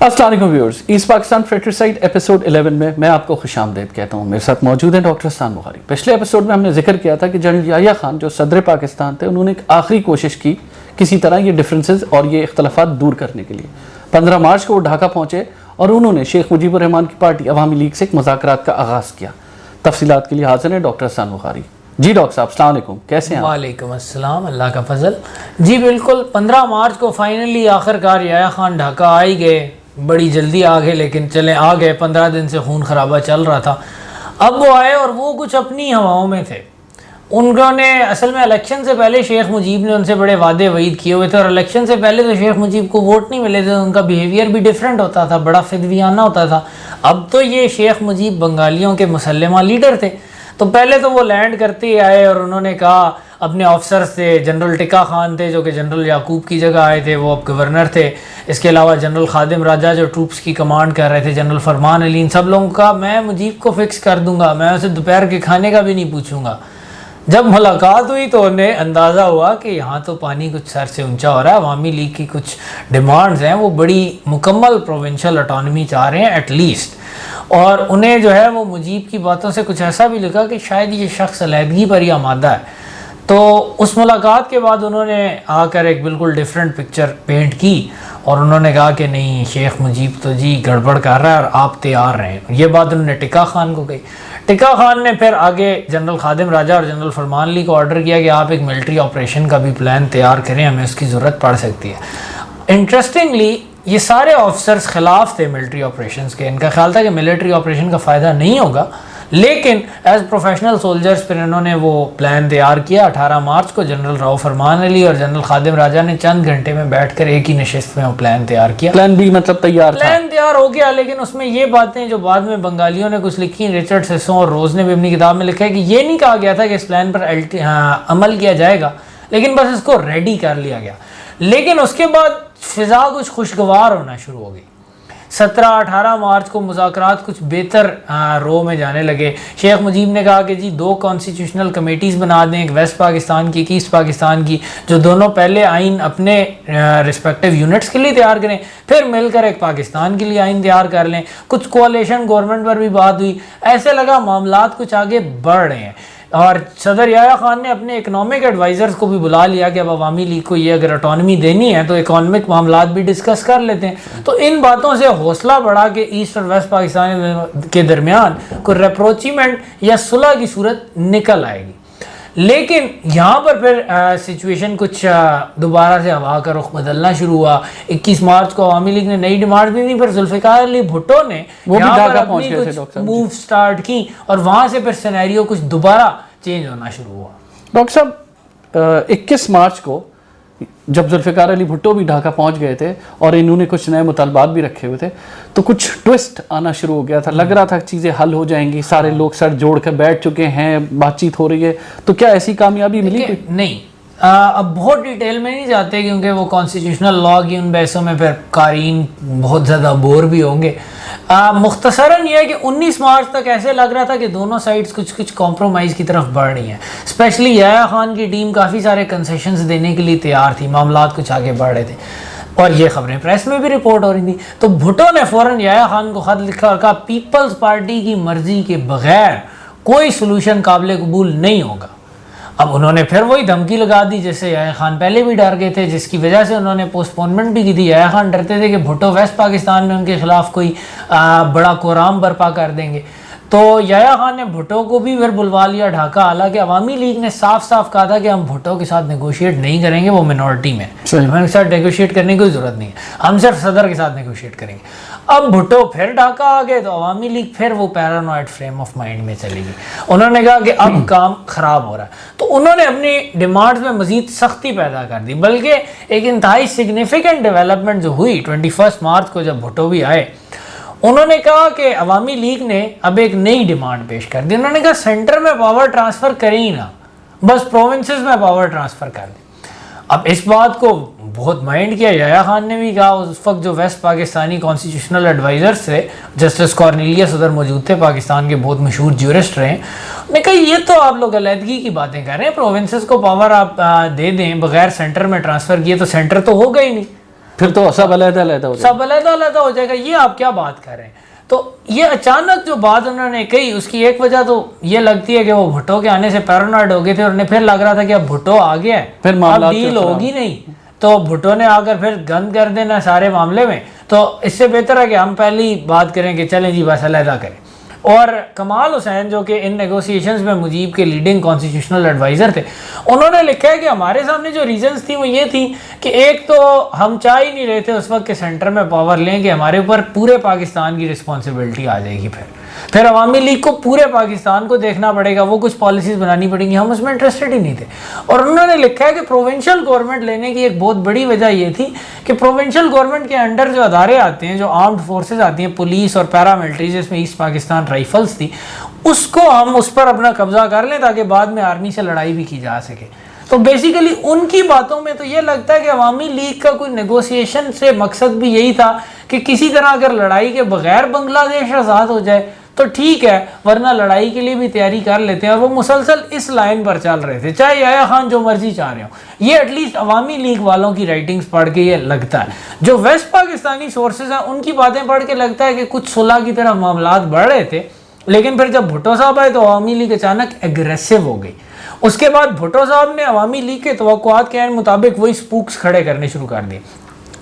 السلام علیکم viewers, asset Pakistan فریٹرسائڈ episode 11 میں میں آپ کو خوش آمدید کہتا ہوں۔ میرے ساتھ موجود ہیں ڈاکٹر حسان بخاری۔ پچھلے ایپیسوڈ میں ہم نے ذکر کیا تھا کہ جنرل یحییٰ خان جو صدر پاکستان تھے، انہوں نے ایک آخری کوشش کی کسی طرح یہ ڈفرینسز اور یہ اختلافات دور کرنے کے لیے۔ 15 مارچ کو وہ ڈھاکہ پہنچے اور انہوں نے شیخ مجیب الرحمان کی پارٹی عوامی لیگ سے ایک مذاکرات کا آغاز کیا۔ تفصیلات کے لیے حاضر ہیں ڈاکٹر حسان بخاری۔ جی ڈاکٹر صاحب، السلام علیکم، کیسے ہیں آپ؟ وعلیکم السلام، اللہ کا فضل۔ جی بالکل، 15 مارچ کو فائنلی آخرکار یحییٰ خان ڈھاکہ آ ہی گئے، بڑی جلدی آ گئے، لیکن چلیں آ گئے۔ 15 دن سے خون خرابہ چل رہا تھا، اب وہ آئے اور وہ کچھ اپنی ہواؤں میں تھے۔ انہوں نے اصل میں الیکشن سے پہلے شیخ مجیب نے ان سے بڑے وعدے وعید کیے ہوئے تھے، اور الیکشن سے پہلے تو شیخ مجیب کو ووٹ نہیں ملے تھے، ان کا بیہیویئر بھی ڈیفرنٹ ہوتا تھا، بڑا فدویانہ ہوتا تھا۔ اب تو یہ شیخ مجیب بنگالیوں کے مسلمہ لیڈر تھے، تو پہلے تو وہ لینڈ کرتے ہی آئے اور انہوں نے کہا اپنے آفسر سے، جنرل ٹکا خان تھے جو کہ جنرل یعقوب کی جگہ آئے تھے، وہ اب گورنر تھے، اس کے علاوہ جنرل خادم راجہ جو ٹروپس کی کمانڈ کر رہے تھے، جنرل فرمان علی، ان سب لوگوں کا میں مجیب کو فکس کر دوں گا، میں اسے دوپہر کے کھانے کا بھی نہیں پوچھوں گا۔ جب ملاقات ہوئی تو انہیں اندازہ ہوا کہ یہاں تو پانی کچھ سر سے اونچا ہو رہا ہے، عوامی لیگ کی کچھ ڈیمانڈز ہیں، وہ بڑی مکمل پروونشل اٹانومی چاہ رہے ہیں ایٹ لیسٹ، اور انہیں جو ہے وہ مجیب کی باتوں سے کچھ ایسا بھی لگا کہ شاید یہ شخص علیحدگی پر ہی آمادہ ہے۔ تو اس ملاقات کے بعد انہوں نے آ کر ایک بالکل ڈیفرنٹ پکچر پینٹ کی، اور انہوں نے کہا کہ نہیں، شیخ مجیب تو جی گڑبڑ کر رہا ہے اور آپ تیار رہیں۔ یہ بات انہوں نے ٹکا خان کو کہی۔ ٹکا خان نے پھر آگے جنرل خادم راجہ اور جنرل فرمان علی کو آرڈر کیا کہ آپ ایک ملٹری آپریشن کا بھی پلان تیار کریں، ہمیں اس کی ضرورت پڑ سکتی ہے۔ انٹرسٹنگلی یہ سارے آفسرز خلاف تھے ملٹری آپریشنز کے، ان کا خیال تھا کہ ملٹری آپریشن کا فائدہ نہیں ہوگا، لیکن ایز پروفیشنل سولجرز پھر انہوں نے وہ پلان تیار کیا۔ 18 مارچ کو جنرل راؤ فرمان علی اور جنرل خادم راجہ نے چند گھنٹے میں بیٹھ کر ایک ہی نشست میں وہ پلان تیار کیا۔ پلان بھی مطلب تیار تھا؟ پلان تیار ہو گیا، لیکن اس میں یہ باتیں جو بعد میں بنگالیوں نے کچھ لکھی، رچرڈ سیسوں اور روز نے بھی اپنی کتاب میں لکھا ہے کہ یہ نہیں کہا گیا تھا کہ اس پلان پر عمل کیا جائے گا، لیکن بس اس کو ریڈی کر لیا گیا۔ لیکن اس کے بعد فضا کچھ خوشگوار ہونا شروع ہو گئی۔ 17-18 مارچ کو مذاکرات کچھ بہتر رو میں جانے لگے۔ شیخ مجیب نے کہا کہ جی 2 کانسٹیٹیوشنل کمیٹیز بنا دیں، ایک ویسٹ پاکستان کی، ایک ایسٹ پاکستان کی، جو دونوں پہلے آئین اپنے رسپیکٹیو یونٹس کے لیے تیار کریں، پھر مل کر ایک پاکستان کے لیے آئین تیار کر لیں۔ کچھ کولیشن گورنمنٹ پر بھی بات ہوئی، ایسے لگا معاملات کچھ آگے بڑھ رہے ہیں، اور صدر یحییٰ خان نے اپنے اکنامک ایڈوائزرز کو بھی بلا لیا کہ اب عوامی لیگ کو یہ اگر اٹانومی دینی ہے تو اکنامک معاملات بھی ڈسکس کر لیتے ہیں۔ تو ان باتوں سے حوصلہ بڑھا کہ ایسٹ اور ویسٹ پاکستان کے درمیان کوئی ریپروچمنٹ یا صلح کی صورت نکل آئے گی۔ لیکن یہاں پر پھر سچویشن کچھ دوبارہ سے ہوا کا رخ بدلنا شروع ہوا۔ 21 مارچ کو عوامی لیگ نے نئی ڈیمانڈ دی تھی، پھر ذوالفقار علی بھٹو نے یہاں پر اپنی کچھ موو سٹارٹ کی، اور وہاں سے پھر سینیریو کچھ دوبارہ چینج ہونا شروع ہوا۔ ڈاکٹر صاحب، 21 مارچ کو جب ذوالفقار علی بھٹو بھی ڈھاکہ پہنچ گئے تھے اور انہوں نے کچھ نئے مطالبات بھی رکھے ہوئے تھے، تو کچھ ٹوسٹ آنا شروع ہو گیا تھا، لگ رہا تھا چیزیں حل ہو جائیں گی، سارے لوگ سر جوڑ کر بیٹھ چکے ہیں، بات چیت ہو رہی ہے، تو کیا ایسی کامیابی ملی؟ نہیں، اب بہت ڈیٹیل میں نہیں جاتے کیونکہ وہ کانسٹیٹیوشنل لاء کی ان بحثوں میں پھر قارئین بہت زیادہ بور بھی ہوں گے۔ مختصراً یہ ہے کہ 19 مارچ تک ایسے لگ رہا تھا کہ دونوں سائڈز کچھ کمپرومائز کی طرف بڑھ رہی ہیں، اسپیشلی یحییٰ خان کی ٹیم کافی سارے کنسیشنز دینے کے لیے تیار تھی، معاملات کچھ آگے بڑھ رہے تھے، اور یہ خبریں پریس میں بھی رپورٹ ہو رہی تھیں۔ تو بھٹو نے فوراً یحییٰ خان کو خط لکھا اور کہا پیپلز پارٹی کی مرضی کے بغیر کوئی سلوشن قابل قبول نہیں ہوگا۔ اب انہوں نے پھر وہی دھمکی لگا دی جس سے یحییٰ خان پہلے بھی ڈر گئے تھے، جس کی وجہ سے انہوں نے پوسٹ پونمنٹ بھی کی تھی۔ یحییٰ خان ڈرتے تھے کہ بھٹو ویسٹ پاکستان میں ان کے خلاف کوئی بڑا کورام برپا کر دیں گے، تو یحییٰ خان نے بھٹو کو بھی پھر بلوا لیا ڈھاکہ، حالانکہ عوامی لیگ نے صاف صاف کہا تھا کہ ہم بھٹو کے ساتھ نیگوشیٹ نہیں کریں گے، وہ منورٹی میں، ہمیں کے ساتھ نیگوشیٹ کرنے کی کوئی ضرورت نہیں ہے، ہم صرف صدر کے ساتھ نیگوشیٹ کریں گے۔ اب بھٹو پھر ڈھاکہ آ گئے تو عوامی لیگ پھر وہ پیرانوائڈ فریم آف مائنڈ میں چلے گی، انہوں نے کہا کہ اب کام خراب ہو رہا ہے، تو انہوں نے اپنی ڈیمانڈز میں مزید سختی پیدا کر دی۔ بلکہ ایک انتہائی سگنیفیکنٹ ڈیولپمنٹ جو ہوئی 21 مارچ کو جب بھٹو بھی آئے، انہوں نے کہا کہ عوامی لیگ نے اب ایک نئی ڈیمانڈ پیش کر دی۔ انہوں نے کہا سینٹر میں پاور ٹرانسفر کریں ہی نہ، بس پروونسز میں پاور ٹرانسفر کر دیں۔ اب اس بات کو بہت مائنڈ کیا، یحییٰ خان نے بھی کہا، اس وقت جو ویسٹ پاکستانی کانسٹیٹیوشنل ایڈوائزرز تھے، جسٹس کارنیلیس ادھر موجود تھے، پاکستان کے بہت مشہور جیورسٹ رہے ہیں، انہوں نے کہا یہ تو آپ لوگ علیحدگی کی باتیں کر رہے ہیں، پروونسز کو پاور آپ دے دیں بغیر سینٹر میں ٹرانسفر کیے تو سینٹر تو ہوگا ہی نہیں، پھر تو سب علیحدہ علیحدہ ہو جائے سب علیحدہ علیحدہ ہو جائے گا. یہ آپ کیا بات کر رہے ہیں؟ تو یہ اچانک جو بات انہوں نے کہی اس کی ایک وجہ تو یہ لگتی ہے کہ وہ بھٹو کے آنے سے پیرانوائڈ ہو گئے تھے اور انہیں پھر لگ رہا تھا کہ اب بھٹو آ گیا ہے, پھر اب معاملات ڈیل ہوگی نہیں, تو بھٹو نے آ کر پھر گند کر دینا سارے معاملے میں. تو اس سے بہتر ہے کہ ہم پہلی بات کریں کہ چلیں جی بس علیحدہ کریں. اور کمال حسین جو کہ ان نیگوسیشنز میں مجیب کے لیڈنگ کانسٹیٹیوشنل ایڈوائزر تھے, انہوں نے لکھا ہے کہ ہمارے سامنے جو ریزنز تھی وہ یہ تھی کہ ایک تو ہم چاہ ہی نہیں رہے تھے اس وقت کے سینٹر میں پاور لیں کہ ہمارے اوپر پورے پاکستان کی رسپانسبلٹی آ جائے گی, پھر عوامی لیگ کو پورے پاکستان کو دیکھنا پڑے گا, وہ کچھ پالیسیز بنانی پڑیں گی, ہم اس میں انٹرسٹڈ ہی نہیں تھے. اور انہوں نے لکھا ہے کہ پروونشل گورنمنٹ لینے کی ایک بہت بڑی وجہ یہ تھی کہ پروونشل گورنمنٹ کے انڈر جو ادارے آتے ہیں, جو آرمڈ فورسز آتی ہیں, پولیس اور پیراملٹری, جس میں ایسٹ پاکستان رائفلز تھی, اس کو ہم اس پر اپنا قبضہ کر لیں تاکہ بعد میں آرمی سے لڑائی بھی کی جا سکے. تو بیسیکلی ان کی باتوں میں تو یہ لگتا ہے کہ عوامی لیگ کا کوئی نیگوسیشن سے مقصد بھی یہی تھا کہ کسی طرح اگر لڑائی کے بغیر بنگلہ دیش آزاد ہو جائے تو ٹھیک ہے, ورنہ لڑائی کے لیے بھی تیاری کر لیتے ہیں. اور وہ مسلسل اس لائن پر چل رہے تھے, چاہے یحییٰ خان جو مرضی چاہ رہے ہوں. یہ ایٹ لیسٹ عوامی لیگ والوں کی رائٹنگز پڑھ کے یہ لگتا ہے. جو ویسٹ پاکستانی سورسز ہیں ان کی باتیں پڑھ کے لگتا ہے کہ کچھ صلح کی طرف معاملات بڑھ رہے تھے, لیکن پھر جب بھٹو صاحب آئے تو عوامی لیگ اچانک ایگریسو ہو گئی. اس کے بعد بھٹو صاحب نے عوامی لیگ کے توقعات کے مطابق وہی سپوکس کھڑے کرنے شروع کر دیے.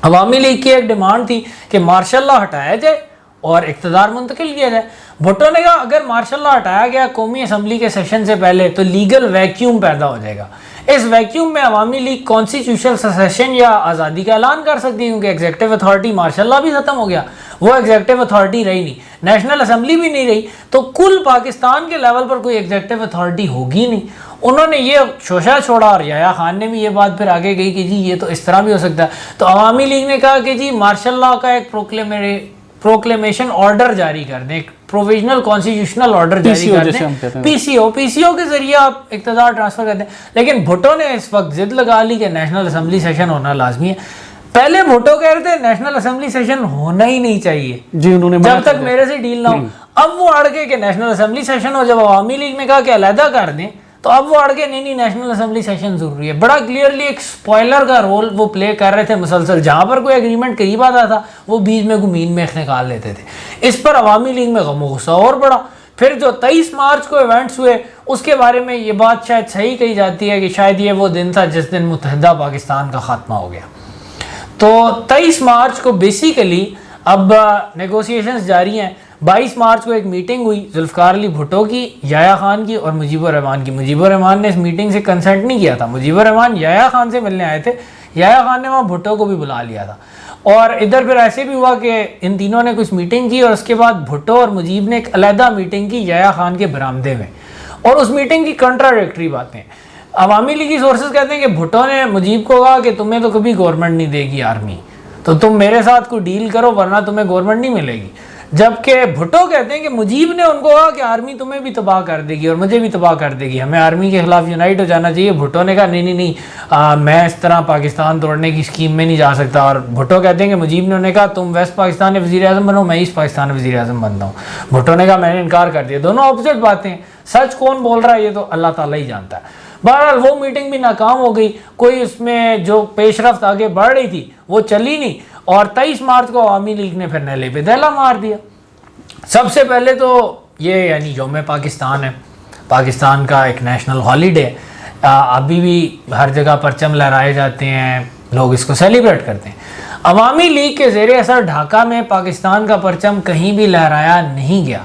عوامی لیگ کی ایک ڈیمانڈ تھی کہ مارشل لا ہٹایا جائے اور اقتدار منتقل کیا جائے. بھٹو نے کہا اگر مارشل لا ہٹایا گیا قومی اسمبلی کے سیشن سے پہلے تو لیگل ویکیوم پیدا ہو جائے گا. اس ویکیوم میں عوامی لیگ کانسٹیٹیوشنل سیشن یا آزادی کا اعلان کر سکتی ہے, کیونکہ ایگزیکٹو اتھارٹی مارشل لا بھی ختم ہو گیا, وہ ایگزیکٹو اتھارٹی رہی نہیں, نیشنل اسمبلی بھی نہیں رہی, تو کل پاکستان کے لیول پر کوئی ایگزیکٹو اتھارٹی ہوگی نہیں. انہوں نے یہ شوشہ چھوڑا اور یحییٰ خان نے بھی یہ بات پھر آگے گئی کہ جی یہ تو اس طرح بھی ہو سکتا ہے. تو عوامی لیگ نے کہا کہ جی مارشل لا کا ایک پروکلیمیشن آرڈر جاری کر دیں, ایک پروویژنل کانسٹیٹیوشنل آرڈر جاری کر دیں, پی سی او کے ذریعے آپ اقتدار ٹرانسفر کر دیں. لیکن بھٹو نے اس وقت ضد لگا لی کہ نیشنل اسمبلی سیشن ہونا لازمی ہے. پہلے بھٹو کہہ رہے تھے نیشنل اسمبلی سیشن ہونا ہی نہیں چاہیے جی, انہوں نے جب تک میرے سے ڈیل نہ ہو. اب وہ اڑ گئے کہ نیشنل اسمبلی سیشن ہو. جب عوامی لیگ نے کہا کہ علیحدہ کر دیں تو اب وہ اڑ گئے نہیں نیشنل اسمبلی سیشن ضروری ہے. بڑا کلیئرلی ایک سپوائلر کا رول وہ پلے کر رہے تھے مسلسل, جہاں پر کوئی ایگریمنٹ قریب آتا تھا وہ بیچ میں گمین میں نکال لیتے تھے. اس پر عوامی لیگ میں غم و غصہ اور بڑا. پھر جو 23 مارچ کو ایونٹس ہوئے اس کے بارے میں یہ بات شاید صحیح کہی جاتی ہے کہ شاید یہ وہ دن تھا جس دن متحدہ پاکستان کا خاتمہ ہو گیا. تو 23 مارچ کو بیسیکلی اب نیگوسیشنز جاری ہیں. 22 مارچ کو ایک میٹنگ ہوئی ذوالفقار علی بھٹو کی, یحییٰ خان کی اور مجیب الرحمان کی. مجیب الرحمان نے اس میٹنگ سے کنسنٹ نہیں کیا تھا. مجیب الرحمان یحییٰ خان سے ملنے آئے تھے, یحییٰ خان نے وہاں بھٹو کو بھی بلا لیا تھا. اور ادھر پھر ایسے بھی ہوا کہ ان تینوں نے کچھ میٹنگ کی اور اس کے بعد بھٹو اور مجیب نے ایک علیحدہ میٹنگ کی یحییٰ خان کے برآمدے میں, اور اس میٹنگ کی کنٹراڈکٹری باتیں. عوامی لیگی سورسز کہتے ہیں کہ بھٹو نے مجیب کو کہا کہ تمہیں تو کبھی گورنمنٹ نہیں دے گی آرمی, تو تم میرے ساتھ کوئی ڈیل کرو ورنہ تمہیں گورنمنٹ نہیں ملے گی. جبکہ بھٹو کہتے ہیں کہ مجیب نے ان کو کہا کہ آرمی تمہیں بھی تباہ کر دے گی اور مجھے بھی تباہ کر دے گی, ہمیں آرمی کے خلاف یونائٹ ہو جانا چاہیے. بھٹو نے کہا نہیں میں اس طرح پاکستان توڑنے کی اسکیم میں نہیں جا سکتا. اور بھٹو کہتے ہیں کہ مجیب نے انہیں کہا تم ویسٹ پاکستان میں وزیر اعظم بنو, میں ایسٹ پاکستان میں وزیر اعظم بنتا ہوں. بھٹو نے کہا میں نے انکار کر دیا. دونوں اپوزٹ باتیں, سچ کون بول رہا ہے یہ تو اللہ تعالیٰ ہی جانتا ہے. بہرحال وہ میٹنگ بھی ناکام ہو گئی, کوئی اس میں جو پیش رفت آگے بڑھ رہی تھی وہ چلی نہیں. اور 23 مارچ کو عوامی لیگ نے پھر نیلے پہ دہلا مار دیا. سب سے پہلے تو یہ یعنی یوم پاکستان ہے, پاکستان کا ایک نیشنل ہالیڈے ہے, ابھی بھی ہر جگہ پرچم لہرائے جاتے ہیں, لوگ اس کو سیلیبریٹ کرتے ہیں. عوامی لیگ کے زیر اثر ڈھاکہ میں پاکستان کا پرچم کہیں بھی لہرایا نہیں گیا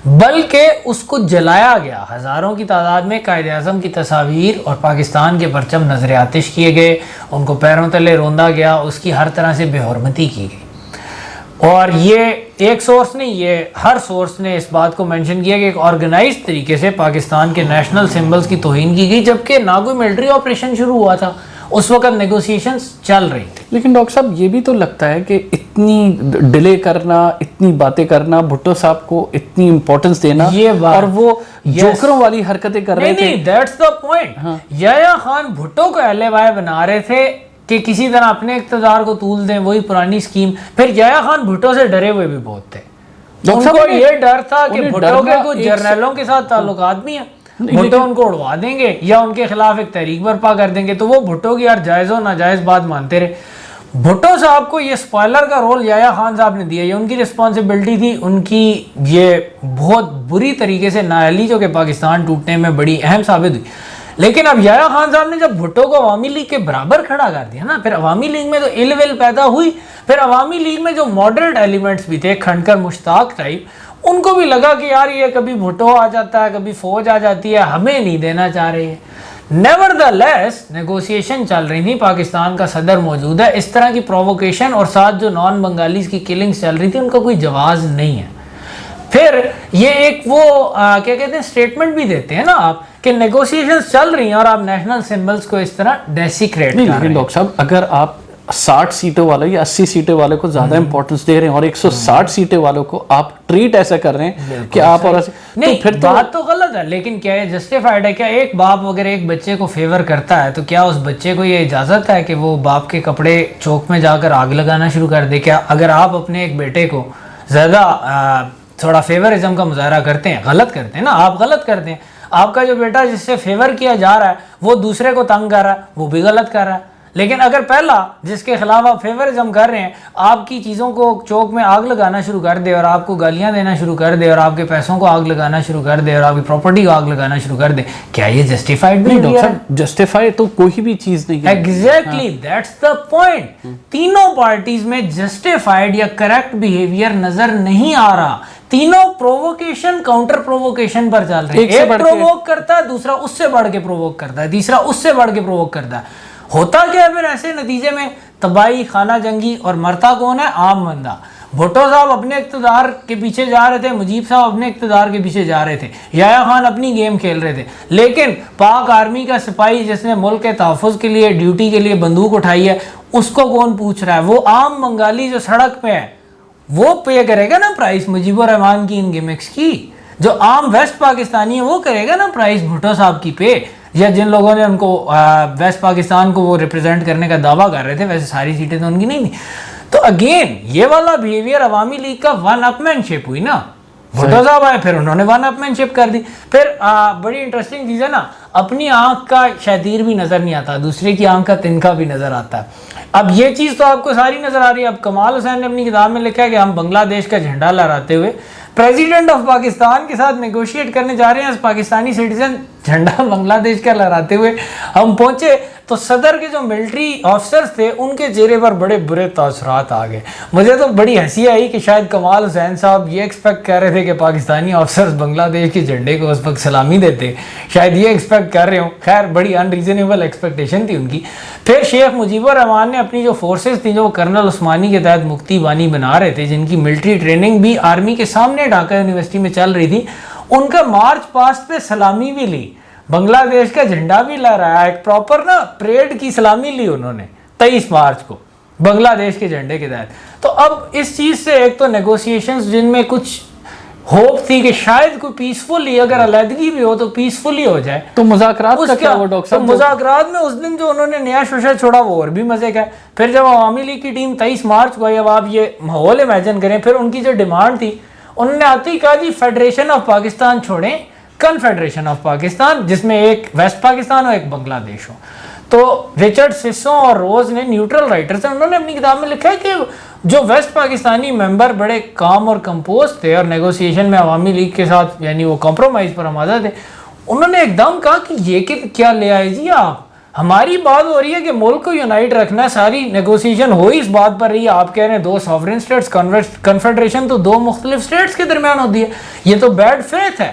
بلکہ اس کو جلایا گیا. ہزاروں کی تعداد میں قائد اعظم کی تصاویر اور پاکستان کے پرچم نظر آتش کیے گئے, ان کو پیروں تلے روندا گیا, اس کی ہر طرح سے بے حرمتی کی گئی. اور یہ ایک سورس نہیں, یہ ہر سورس نے اس بات کو مینشن کیا کہ ایک آرگنائز طریقے سے پاکستان کے نیشنل سمبلز کی توہین کی گئی, جبکہ نہ کوئی ملٹری آپریشن شروع ہوا تھا, اس وقت نیگوسیشنز چل رہی تھی. لیکن ڈاکٹر صاحب یہ بھی تو لگتا ہے کہ اتنی ڈیلے کرنا, اتنی باتیں کرنا, بھٹو صاحب کو اتنی امپورٹنس دینا, اور وہ جوکروں والی حرکتیں کر رہے تھے. نہیں, that's the point. Yahya Khan Bhutto کو اہل وائے بنا رہے تھے کہ کسی طرح اپنے اقتدار کو طول دیں, وہی پرانی سکیم. پھر یحییٰ خان بھٹو سے ڈرے ہوئے بھی بہت تھے. ان کو یہ ڈر تھا کہ بھٹو کے کچھ جرنیلوں کے ساتھ تعلقات بھی ہیں, بھٹو ان کو اڑوا دیں گے یا ان کے خلاف ایک تحریک برپا کر دیں گے, تو وہ بھٹو کی ہر جائز و ناجائز بات مانتے رہے. بھٹو صاحب کو یہ اسپوائلر کا رول یحییٰ خان صاحب نے دیا, یہ ان کی رسپانسبلٹی تھی, ان کی یہ بہت بری طریقے سے نااہلی جو کہ پاکستان ٹوٹنے میں بڑی اہم ثابت ہوئی. لیکن اب یحییٰ خان صاحب نے جب بھٹو کو عوامی لیگ کے برابر کھڑا کر دیا نا, پھر عوامی لیگ میں تو ال ول پیدا ہوئی, پھر عوامی لیگ میں جو ماڈریٹ ایلیمنٹس بھی تھے, کھنڈکر مشتاق ٹائپ, ان کو بھی لگا کہ یار یہ کبھی بھٹو آ جاتا ہے, کبھی فوج آ جاتی ہے, ہمیں نہیں دینا چاہ رہے ہیں. نیوردلیس نیگوسیشن چل رہی تھی, پاکستان کا صدر موجود ہے, اس طرح کی پرووکیشن اور ساتھ جو نان بنگالیز کی کلنگز چل رہی تھی ان کا کوئی جواز نہیں ہے. پھر یہ ایک وہ کیا کہتے ہیں اسٹیٹمنٹ بھی دیتے ہیں نا آپ کہ نیگوسیشنز چل رہی ہیں اور آپ نیشنل سمبلز کو اس طرح ڈیسیکریٹ کر رہے ہیں. لیکن ڈاکٹر صاحب اگر آپ 60 سیٹوں والے یا 80 سیٹیں والے کو زیادہ امپورٹنس دے رہے ہیں اور 160 سیٹیں والوں کو آپ ٹریٹ ایسا کر رہے ہیں کہ آپ اور نہیں, پھر بات تو غلط ہے, لیکن کیا یہ جسٹیفائڈ ہے؟ کیا ایک باپ اگر ایک بچے کو فیور کرتا ہے تو کیا اس بچے کو یہ اجازت ہے کہ وہ باپ کے کپڑے چوک میں جا کر آگ لگانا شروع کر دے؟ کیا اگر آپ اپنے ایک بیٹے کو زیادہ تھوڑا فیورزم کا مظاہرہ کرتے ہیں, غلط کرتے ہیں نا, آپ غلط کرتے ہیں, آپ کا جو بیٹا جس سے فیور کیا جا رہا ہے وہ دوسرے کو تنگ کر رہا ہے, وہ بھی غلط کر رہا ہے. لیکن اگر پہلا جس کے خلاف آپ فیورزم کر رہے ہیں آپ کی چیزوں کو چوک میں آگ لگانا شروع کر دے اور آپ کو گالیاں دینا شروع کر دے اور آپ کے پیسوں کو آگ لگانا شروع کر دے اور آپ کی پراپرٹی کو آگ لگانا شروع کر دے, کیا یہ جسٹیفائڈ نہیں ہے؟ جسٹیفائی تو کوئی بھی چیز نہیں ہے. Exactly that's the point. تینوں پارٹیز میں جسٹیفائڈ یا کریکٹ بیہیویئر نظر نہیں آ رہا. تینوں پرووکیشن کاؤنٹر پرووکیشن پر چل رہے ہیں. ایک پرووک کرتا ہے, دوسرا اس سے بڑھ کے پرووک کرتا ہے, تیسرا اس سے بڑھ کے پرووک کرتا ہے. ہوتا کیا ہے پھر ایسے نتیجے میں؟ تباہی, خانہ جنگی, اور مرتا کون ہے؟ عام بندہ. بھٹو صاحب اپنے اقتدار کے پیچھے جا رہے تھے, مجیب صاحب اپنے اقتدار کے پیچھے جا رہے تھے, یحییٰ خان اپنی گیم کھیل رہے تھے. لیکن پاک آرمی کا سپاہی جس نے ملک کے تحفظ کے لیے ڈیوٹی کے لیے بندوق اٹھائی ہے, اس کو کون پوچھ رہا ہے؟ وہ عام بنگالی جو سڑک پہ ہے وہ پے کرے گا نا پرائس مجیب الرحمان کی ان گیمکس کی. جو عام ویسٹ پاکستانی ہے وہ کرے گا نا پرائس بھٹو صاحب کی پے, یا جن لوگوں نے ان کو ویسٹ پاکستان کو وہ ریپرزینٹ کرنے کا دعویٰ کر رہے تھے. ویسے ساری سیٹیں تو ان کی نہیں تھیں. تو اگین یہ والا بیہیویئر عوامی لیگ کا ون اپ مین شپ ہوئی نا. بھٹو صاحب آئے, پھر انہوں نے ون اپ مین شپ کر دی. پھر بڑی انٹرسٹنگ چیز ہے نا, اپنی آنکھ کا شتیر بھی نظر نہیں آتا, دوسرے کی آنکھ کا تنکا بھی نظر آتا ہے. اب یہ چیز تو آپ کو ساری نظر آ رہی ہے. اب کمال حسین نے اپنی کتاب میں لکھا ہے کہ ہم بنگلہ دیش کا جھنڈا لہراتے ہوئے پریزیڈنٹ آف پاکستان کے ساتھ نیگوشیٹ کرنے جا رہے ہیں, پاکستانی سٹیزن جھنڈا بنگلہ دیش کا لہراتے ہوئے ہم پہنچے تو صدر کے جو ملٹری آفیسرز تھے ان کے چہرے پر بڑے برے تاثرات آ گئے. مجھے تو بڑی ہنسی آئی کہ شاید کمال حسین صاحب یہ ایکسپیکٹ کر رہے تھے کہ پاکستانی آفیسرز بنگلہ دیش کے جھنڈے کو اس وقت سلامی دیتے, شاید یہ ایکسپیکٹ کر رہے ہوں. خیر بڑی ان ریزنیبل ایکسپیکٹیشن تھی ان کی. پھر شیخ مجیب الرحمان نے اپنی جو فورسز تھیں جو کرنل عثمانی کے تحت مکتی بانی بنا رہے تھے, جن کی ملٹری ٹریننگ بھی آرمی کے سامنے ڈھاکہ یونیورسٹی میں چل رہی تھی, ان کا مارچ پاسٹ پہ سلامی بھی لی, بنگلہ دیش کا جھنڈا بھی لہرایا, ایک پراپر نا پریڈ کی سلامی لی انہوں نے 23 مارچ کو بنگلہ دیش کے جھنڈے کے تحت. تو اب اس چیز سے ایک تو نیگوسیشنز جن میں کچھ ہوپ تھی کہ شاید کوئی پیسفلی اگر علیحدگی بھی ہو تو پیسفلی ہو جائے, تو مذاکرات کا کیا ہوا ڈاکٹر صاحب؟ مذاکرات میں اس دن جو انہوں نے نیا شوشہ چھوڑا وہ اور بھی مزے کا ہے. پھر جب عوامی لیگ کی ٹیم 23 مارچ کو آئی, اب آپ یہ ماحول امیجن کریں, پھر ان کی جو ڈیمانڈ تھی انہوں نے آتے ہی کہا جی فیڈریشن آف پاکستان چھوڑیں, کنفیڈریشن آف پاکستان جس میں ایک ویسٹ پاکستان ہو ایک بنگلہ دیش ہو. تو رچرڈ سسو اور روز نے نیوٹرل رائٹرز ہیں, انہوں نے اپنی کتاب میں لکھا ہے کہ جو ویسٹ پاکستانی ممبر بڑے کام اور کمپوز تھے اور نیگوسیشن میں عوامی لیگ کے ساتھ یعنی وہ کمپرومائز پر آمادہ تھے, انہوں نے ایک دم کہا کہ یہ کیا لے آئے جی آپ, ہماری بات ہو رہی ہے کہ ملک کو یونائٹ رکھنا ہے, ساری نیگوسیشن ہو ہی اس بات پر رہی ہے, آپ کہہ رہے ہیں 2 سوورن سٹیٹس, کنفیڈریشن تو 2 مختلف سٹیٹس کے درمیان ہوتی ہے, یہ تو بیڈ فیتھ ہے.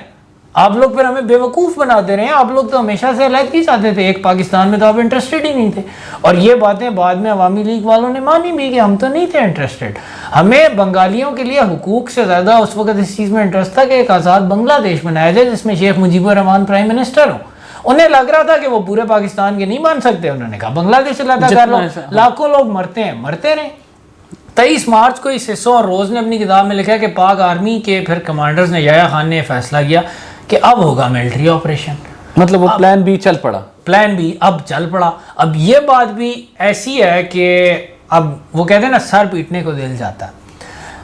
آپ لوگ پھر ہمیں بے وقوف بنا دے رہے ہیں, آپ لوگ تو ہمیشہ سے علیحدگی چاہتے تھے, ایک پاکستان میں تو آپ انٹرسٹڈ ہی نہیں تھے. اور یہ باتیں بعد میں عوامی لیگ والوں نے مانی بھی کہ ہم تو نہیں تھے انٹرسٹڈ, ہمیں بنگالیوں کے لیے حقوق سے زیادہ اس وقت اس چیز میں انٹرسٹ تھا کہ ایک آزاد بنگلہ دیش بنایا جائے جس میں شیخ مجیب الرحمان پرائم منسٹر ہوں. انہیں لگ رہا تھا کہ وہ پورے پاکستان کے نہیں بن سکتے, انہوں نے کہا بنگلہ دیش علیحدہ کر لو, لاکھوں لوگ مرتے ہیں, مرتے رہے. 23 مارچ کو سسو اور روز نے اپنی کتاب میں لکھا ہے کہ پاک آرمی کے پھر کمانڈرز نے, یحییٰ خان نے فیصلہ کیا کہ اب ہوگا ملٹری آپریشن. مطلب وہ پلان بی چل پڑا, پلان بی اب چل پڑا. اب یہ بات بھی ایسی ہے کہ اب وہ کہتے ہیں نا سر پیٹنے کو دل جاتا ہے.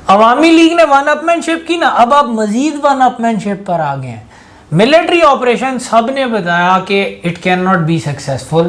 عوامی لیگ نے ون اپ مین شپ کی نا, اب آپ مزید ون اپ مین شپ پر آ گئے ہیں. ملٹری آپریشن سب نے بتایا کہ it can not be successful,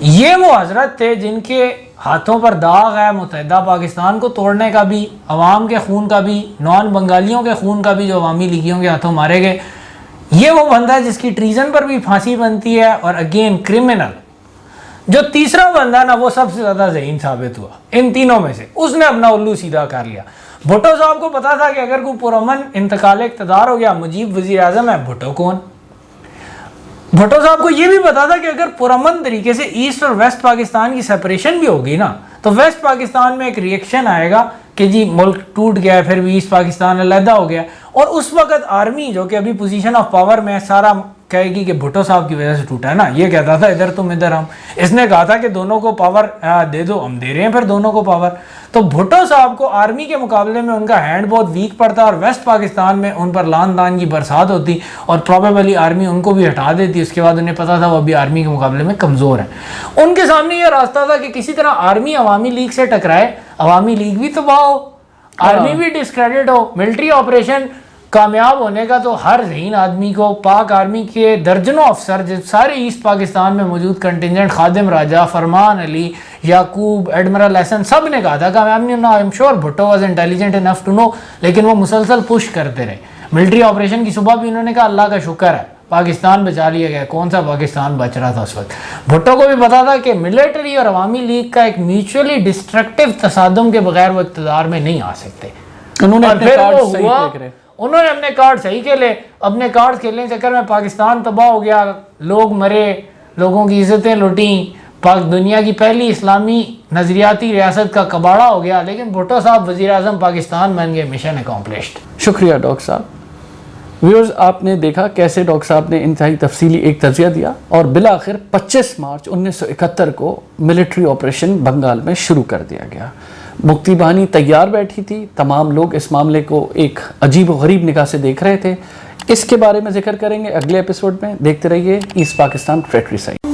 یہ وہ حضرت تھے جن کے ہاتھوں پر داغ ہے متحدہ پاکستان کو توڑنے کا بھی، عوام کے خون کا بھی، نان بنگالیوں کے خون کا بھی جو عوامی لیگیوں کے ہاتھوں مارے گئے. یہ وہ بندہ ہے جس کی ٹریزن پر بھی پھانسی بنتی ہے، اور اگین کرمنل. جو تیسرا بندہ نا وہ سب سے زیادہ ذہین ثابت ہوا ان تینوں میں سے، اس نے اپنا الو سیدھا کر لیا. بھٹو صاحب کو پتا تھا کہ اگر کوئی پرامن انتقال اقتدار ہو گیا مجیب وزیر اعظم ہے، بھٹو کون؟ بھٹو صاحب کو یہ بھی پتا تھا کہ اگر پرامن طریقے سے ایسٹ اور ویسٹ پاکستان کی سپریشن بھی ہوگی نا تو ویسٹ پاکستان میں ایک ریئیکشن آئے گا کہ جی ملک ٹوٹ گیا ہے، پھر بھی ایسٹ پاکستان علیحدہ ہو گیا. اور اس وقت آرمی جو کہ ابھی پوزیشن آف پاور میں سارا کہے گی کہ بھٹو صاحب کی وجہ سے ٹوٹا ہے نا. یہ کہتا تھا ادھر تم ادھر ہم. اس نے کہا تھا کہ دونوں کو پاور دے دو، ہم دے رہے ہیں پھر دونوں کو پاور. تو بھٹو صاحب کو آرمی کے مقابلے میں ان کا ہینڈ بہت ویک پڑتا، اور ویسٹ پاکستان میں ان پر لان تان کی برسات ہوتی اور پروبیبلی آرمی ان کو بھی ہٹا دیتی. اس کے بعد انہیں پتا تھا وہ ابھی آرمی کے مقابلے میں کمزور ہیں. ان کے سامنے یہ راستہ تھا کہ کسی طرح آرمی عوامی لیگ سے ٹکرائے، عوامی لیگ بھی تباہ ہو، آرمی بھی ڈسکریڈٹ ہو. ملٹری آپریشن کامیاب ہونے کا تو ہر ذہین آدمی کو، پاک آرمی کے درجنوں افسر جو سارے ایسٹ پاکستان میں موجود کنٹینجنٹ، خادم راجہ، فرمان علی، یعقوب، ایڈمرل احسن، سب نے کہا تھا کہ I am sure Bhutto was intelligent enough to know. لیکن وہ مسلسل پش کرتے رہے. ملٹری آپریشن کی صبح بھی انہوں نے کہا اللہ کا شکر ہے پاکستان بچا لیا گیا. کون سا پاکستان بچ رہا تھا اس وقت؟ بھٹو کو بھی پتا تھا کہ ملٹری اور عوامی لیگ کا ایک میوچولی ڈسٹرکٹیو تصادم کے بغیر وہ اقتدار میں نہیں آ سکتے. انہوں نے اپنے کارڈ صحیح دیکھ رہے، انہوں نے اپنے کارڈ صحیح کھیلے. اپنے کارڈ کھیلنے کے چکر میں پاکستان تباہ ہو گیا، لوگ مرے، لوگوں کی عزتیں لوٹیں، پاک دنیا کی پہلی اسلامی نظریاتی ریاست کا کباڑہ ہو گیا. لیکن بھٹو صاحب وزیر اعظم پاکستان بن گئے. Mission accomplished. شکریہ ڈاکٹر صاحب. ویورز، آپ نے دیکھا کیسے ڈاکٹر صاحب نے انتہائی تفصیلی ایک تجزیہ دیا، اور بالآخر 25 مارچ 1971 کو ملٹری آپریشن بنگال میں شروع کر دیا گیا. مکتی بہانی تیار بیٹھی تھی، تمام لوگ اس معاملے کو ایک عجیب و غریب نگاہ سے دیکھ رہے تھے. اس کے بارے میں ذکر کریں گے اگلے ایپیسوڈ میں. دیکھتے رہیے ایسٹ پاکستان ٹریٹری سائٹ.